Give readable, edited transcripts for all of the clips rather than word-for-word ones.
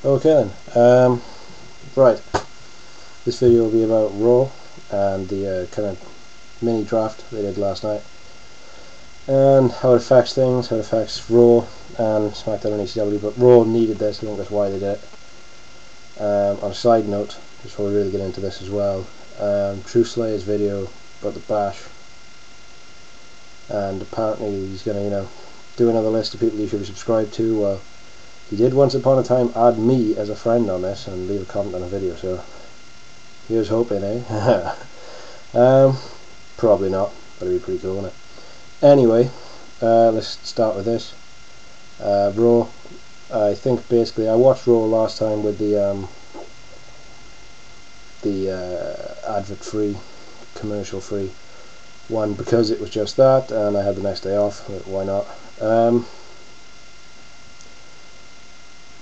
Okay then, right, this video will be about Raw and the kind of mini draft they did last night, and how it affects things, how it affects Raw and SmackDown and ECW, but Raw needed this. I think that's why they did it. On a side note, just before we really get into this as well, True Slayer's video about the Bash, and apparently he's going to, do another list of people you should be subscribed to. Well, he did once upon a time add me as a friend on this and leave a comment on a video, so here's hoping, eh? Probably not, but it'd be pretty cool, wouldn't it? Anyway, let's start with this. Raw. I think basically I watched Raw last time with the advert-free, commercial-free one, because it was just that, and I had the next day off. Why not?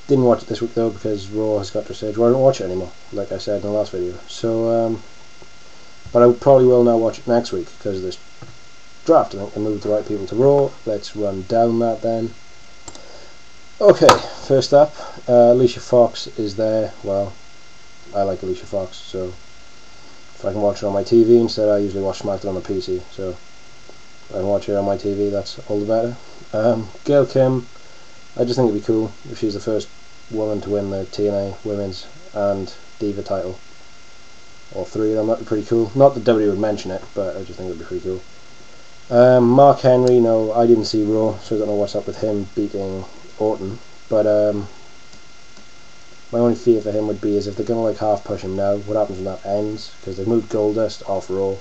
Didn't watch it this week though, because Raw has got to a stage where I don't watch it anymore, like I said in the last video. So, but I probably will now watch it next week because of this draft. I think I moved the right people to Raw. Let's run down that then. Okay, first up, Alicia Fox is there. Well, I like Alicia Fox, so if I can watch her on my TV instead, I usually watch SmackDown on the PC. So if I can watch her on my TV, that's all the better. Gail Kim, I just think it'd be cool if she's the first woman to win the TNA Women's and Diva title. All three of them, that'd be pretty cool. Not that WWE would mention it, but I just think it'd be pretty cool. Mark Henry, no, I didn't see Raw, so I don't know what's up with him beating Orton. But my only fear for him would be is if they're going to like half push him now, what happens when that ends? Because they've moved Goldust off Raw.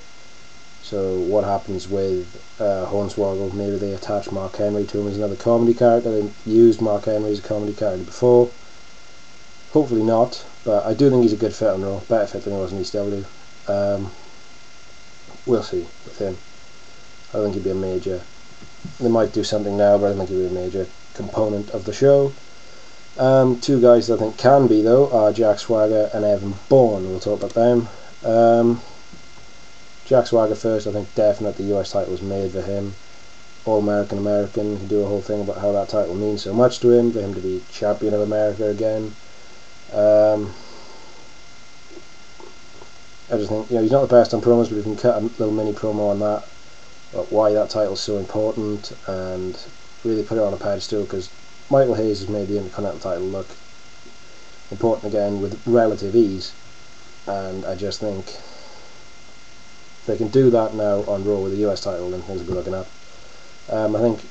So what happens with Hornswoggle? Maybe they attach Mark Henry to him as another comedy character. They used Mark Henry as a comedy character before. Hopefully not, but I do think he's a good fit on Raw. Better fit than he was in ECW. We'll see with him. I don't think he'd be a major. They might do something now, but I don't think he'd be a major component of the show. Two guys that I think can be though are Jack Swagger and Evan Bourne. We'll talk about them. Jack Swagger first. I think definitely the US title was made for him. All American, can do a whole thing about how that title means so much to him, for him to be champion of America again. I just think, he's not the best on promos, but if you can cut a little mini promo on that, about why that title is so important, and really put it on a pedestal, because Michael Hayes has made the Intercontinental title look important again with relative ease, and I just think if they can do that now on Raw with the US title, then things will be looking up. I think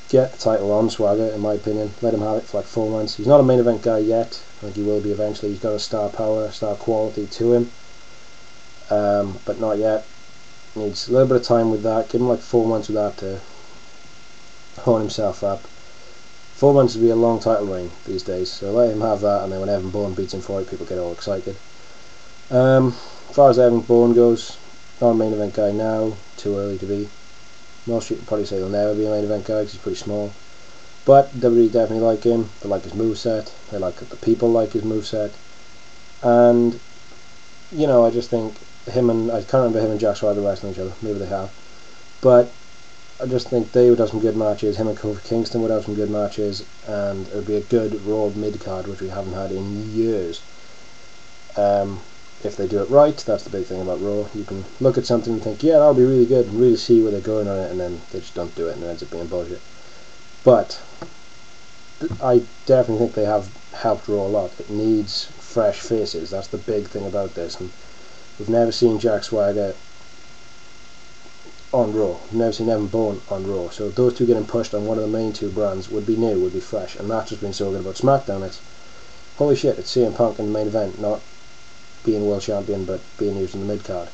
get the title on Swagger, in my opinion. Let him have it for like 4 months. He's not a main event guy yet. I think he will be eventually. He's got a star power, star quality to him, but not yet. Needs a little bit of time with that. Give him like 4 months with that to hone himself up. 4 months would be a long title reign these days, so let him have that, and then when Evan Bourne beats him for it, people get all excited. As far as Evan Bourne goes, not a main event guy now, too early to be. Most people probably say he'll never be a main event guy because he's pretty small. But WWE definitely like him. They like his moveset. They like the people like his moveset. And I just think I can't remember him and Jack Swagger wrestling each other. Maybe they have. But I just think they would have some good matches. Him and Kofi Kingston would have some good matches, and it would be a good Raw mid card, which we haven't had in years. If they do it right, that's the big thing about Raw. You can look at something and think, yeah, that'll be really good, and really see where they're going on it, and then they just don't do it, and it ends up being bullshit. But I definitely think they have helped Raw a lot. It needs fresh faces. That's the big thing about this, and we've never seen Jack Swagger on Raw. We've never seen Evan Bourne on Raw. So those two getting pushed on one of the main two brands would be new, would be fresh, and that's what's been so good about SmackDown. It's holy shit, it's CM Punk in the main event, not being world champion but being used in the mid card.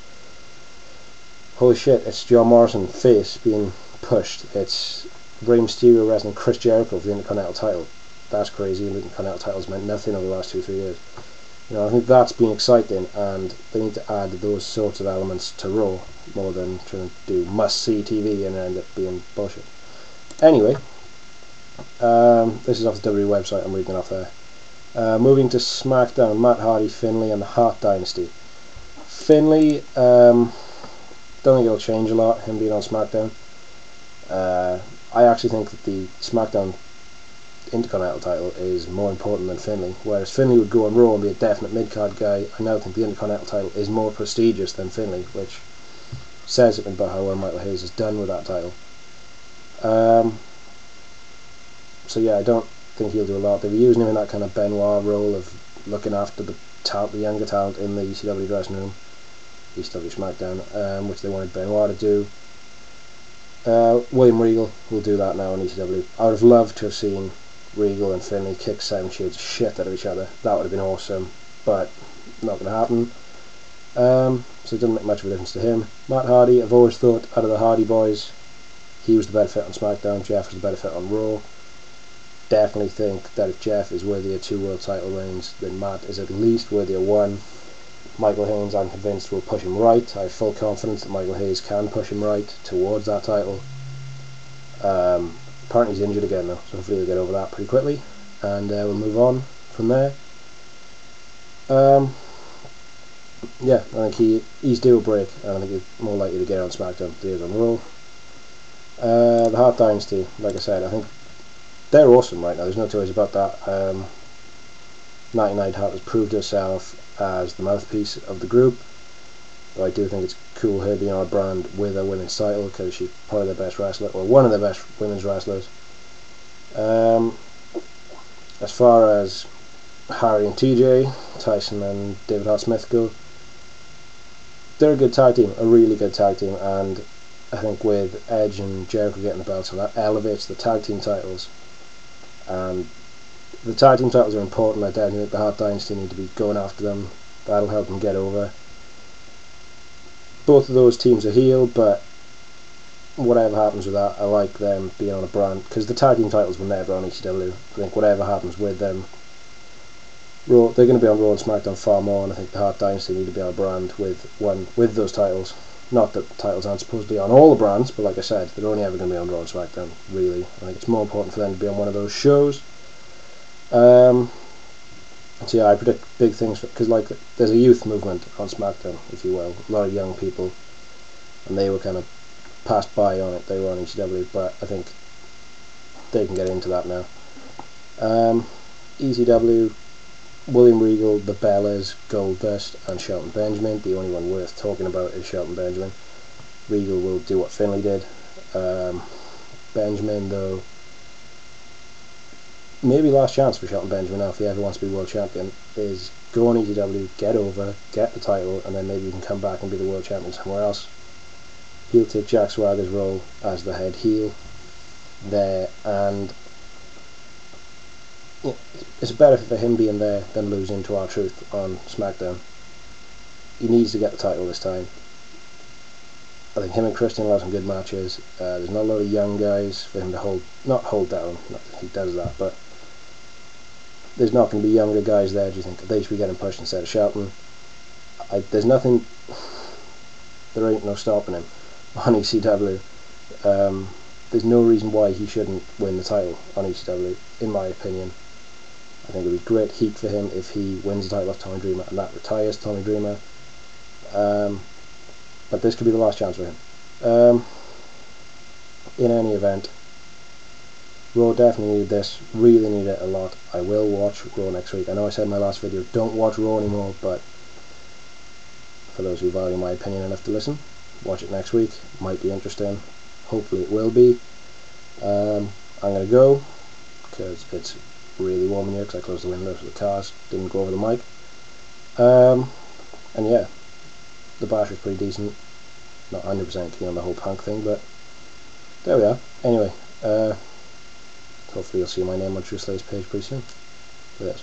Holy shit, it's John Morrison face being pushed. It's Rey Mysterio wrestling Chris Jericho for the Intercontinental title. That's crazy. The Intercontinental title's meant nothing over the last 2-3 years. I think that's been exciting, and they need to add those sorts of elements to Raw more than trying to do must-see TV and end up being bullshit. Anyway, this is off the WWE website. I'm reading it off there. Moving to SmackDown, Matt Hardy, Finlay, and the Hart Dynasty. Finlay, don't think it'll change a lot, him being on SmackDown. I actually think that the SmackDown Intercontinental title is more important than Finlay. Whereas Finlay would go on Raw and be a definite mid-card guy, I now think the Intercontinental title is more prestigious than Finlay, which says something about how well Michael Hayes has done with that title. So yeah, I don't think he'll do a lot. They were using him in that kind of Benoit role of looking after the younger talent in the ECW dressing room, ECW SmackDown, which they wanted Benoit to do. William Regal will do that now in ECW. I would have loved to have seen Regal and Finlay kick 7 shades of shit out of each other. That would have been awesome, but not going to happen. So it doesn't make much of a difference to him. Matt Hardy, I've always thought out of the Hardy Boys, he was the better fit on SmackDown, Jeff was the better fit on Raw. Definitely think that if Jeff is worthy of 2 world title reigns, then Matt is at least worthy of 1. Michael Hayes, I'm convinced, will push him right. I have full confidence that Michael Hayes can push him right towards that title. Apparently he's injured again though, so hopefully he'll get over that pretty quickly, and we'll move on from there. Yeah, I think he's due a break, and I think he's more likely to get on SmackDown than he is on Raw. The Hart Dynasty, like I said, I think they're awesome right now, there's no two ways about that. 99 Hart has proved herself as the mouthpiece of the group, but I do think it's cool her being on a brand with a women's title, because she's probably the best wrestler, or one of the best women's wrestlers. As far as Harry and TJ, Tyson and David Hart Smith go, they're a good tag team, a really good tag team, and I think with Edge and Jericho getting the belts, and that elevates the tag team titles. And the tag team titles are important. I definitely think the Hart Dynasty need to be going after them. That'll help them get over. Both of those teams are heel, but whatever happens with that, I like them being on a brand, because the tag team titles were never on ECW. I think whatever happens with them, Raw, they're going to be on Raw and SmackDown far more, and I think the Hart Dynasty need to be on a brand with those titles. Not that the titles aren't supposed to be on all the brands, but like I said, they're only ever going to be on Raw and SmackDown, really. I think it's more important for them to be on one of those shows. So yeah, I predict big things, because like there's a youth movement on SmackDown, if you will, a lot of young people, and they were kind of passed by on it. They were on ECW, but I think they can get into that now. ECW, William Regal, the Bellas, Goldust, and Shelton Benjamin. The only one worth talking about is Shelton Benjamin. Regal will do what Finlay did. Benjamin, though, maybe last chance for Shelton Benjamin now, if he ever wants to be world champion, is go on ECW, get over, get the title, and then maybe you can come back and be the world champion somewhere else. He'll take Jack Swagger's role as the head heel there, and it's better for him being there than losing to R-Truth on SmackDown. He needs to get the title this time. I think him and Christian will have some good matches. There's not a lot of young guys for him to not hold down, not that he does that, but there's not going to be younger guys there. Do you think they should be getting pushed instead of Shelton? There's nothing, there ain't no stopping him on ECW. There's no reason why he shouldn't win the title on ECW, in my opinion. I think it would be great heat for him if he wins the title off Tommy Dreamer and that retires Tommy Dreamer. But this could be the last chance for him. In any event, Raw definitely needed this, really need it a lot. I will watch Raw next week. I know I said in my last video, don't watch Raw anymore, but for those who value my opinion enough to listen, watch it next week. Might be interesting. Hopefully it will be. I'm going to go, because it's really warm in here, because I closed the windows so the cars didn't go over the mic. And yeah, the bash was pretty decent. Not 100% keen on the whole punk thing, but there we are. Anyway, hopefully you'll see my name on True Slay's page pretty soon. Yes.